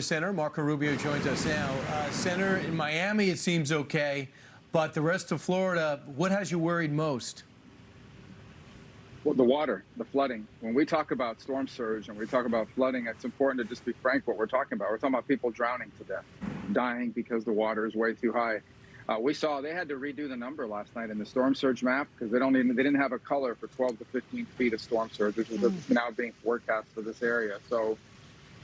Senator Marco Rubio joins us now. Senator, in Miami it seems okay, but the rest of Florida, what has you worried most? Well, the water, the flooding. When we talk about storm surge and we talk about flooding, it's important to just be frank what we're talking about. We're talking about people drowning to death, dying because the water is way too high. We saw they had to redo the number last night in the storm surge map because they didn't have a color for 12 to 15 feet of storm surge, which is now being forecast for this area. So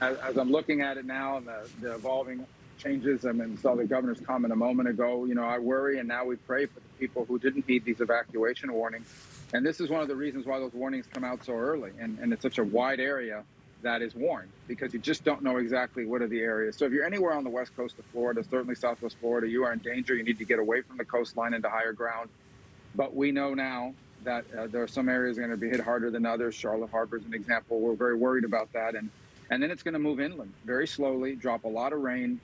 as I'm looking at it now and the evolving changes, saw the governor's comment a moment ago, I worry, and now we pray for the people who didn't heed these evacuation warnings. And this is one of the reasons why those warnings come out so early. And it's such a wide area that is warned because you just don't know exactly what are the areas. So if you're anywhere on the west coast of Florida, certainly southwest Florida, you are in danger. You need to get away from the coastline into higher ground. But we know now that there are some areas going to be hit harder than others. Charlotte Harbor is an example. We're very worried about that. And then it's going to move inland very slowly, drop a lot of rain,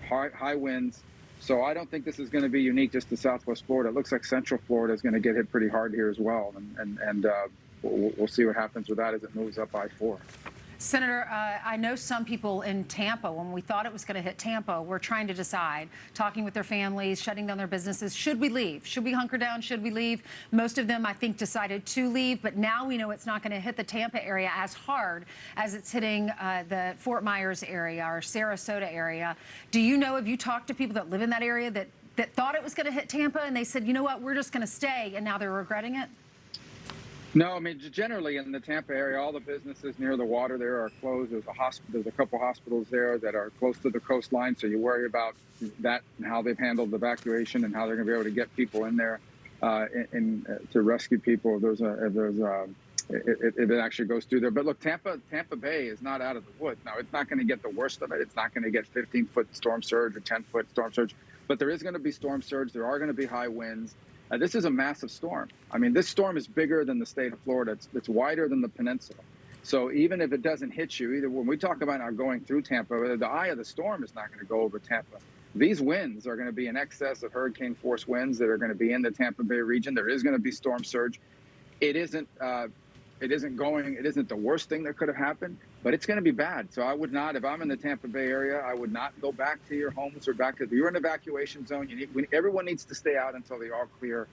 high winds. So I don't think this is going to be unique just to Southwest Florida. It looks like Central Florida is going to get hit pretty hard here as well. And we'll see what happens with that as it moves up I-4. Senator, I know some people in Tampa, when we thought it was going to hit Tampa, were trying to decide, talking with their families, shutting down their businesses. Should we leave? Should we hunker down? Should we leave? Most of them, I think, decided to leave. But now we know it's not going to hit the Tampa area as hard as it's hitting the Fort Myers area or Sarasota area. Do you know, have you talked to people that live in that area that thought it was going to hit Tampa and they said, you know what, we're just going to stay, and now they're regretting it? No, generally in the Tampa area, all the businesses near the water there are closed. There's a couple hospitals there that are close to the coastline, so you worry about that and how they've handled the evacuation and how they're going to be able to get people in there to rescue people if it actually goes through there. But look, Tampa Bay is not out of the woods. Now, it's not going to get the worst of it. It's not going to get 15-foot storm surge or 10-foot storm surge, but there is going to be storm surge. There are going to be high winds. This is a massive storm. This storm is bigger than the state of Florida. It's wider than the peninsula. So even if it doesn't hit you, either when we talk about now going through Tampa, the eye of the storm is not going to go over Tampa. These winds are going to be in excess of hurricane force winds that are going to be in the Tampa Bay region. There is going to be storm surge. It isn't the worst thing that could have happened, but it's going to be bad. So I would not, if I'm in the Tampa Bay area, I would not go back to your homes or back to, if you're in an evacuation zone, everyone needs to stay out until they all clear,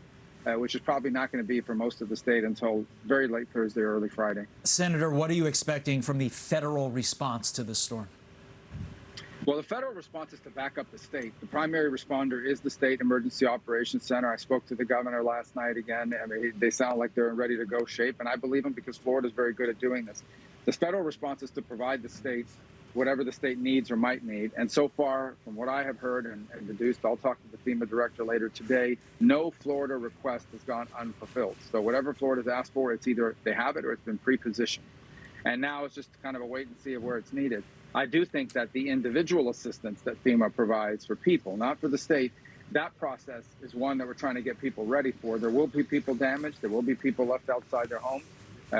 which is probably not going to be for most of the state until very late Thursday or early Friday. Senator, what are you expecting from the federal response to this storm? Well, the federal response is to back up the state. The primary responder is the State Emergency Operations Center. I spoke to the governor last night again. They sound like they're in ready to go shape, and I believe them because Florida is very good at doing this. The federal response is to provide the state whatever the state needs or might need. And so far, from what I have heard and deduced, I'll talk to the FEMA director later today, no Florida request has gone unfulfilled. So whatever Florida's asked for, it's either they have it or it's been pre-positioned. And now it's just kind of a wait and see of where it's needed. I do think that the individual assistance that FEMA provides for people, not for the state, that process is one that we're trying to get people ready for. There will be people damaged. There will be people left outside their homes.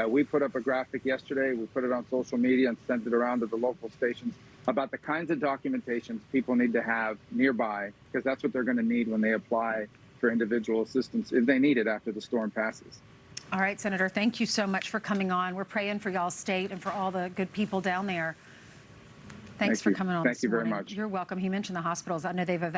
We put up a graphic yesterday. We put it on social media and sent it around to the local stations about the kinds of documentations people need to have nearby, because that's what they're going to need when they apply for individual assistance if they need it after the storm passes. All right, Senator, thank you so much for coming on. We're praying for y'all's state and for all the good people down there. Thanks for coming on this morning. Thank you very much. You're welcome. He mentioned the hospitals. I know they've evacuated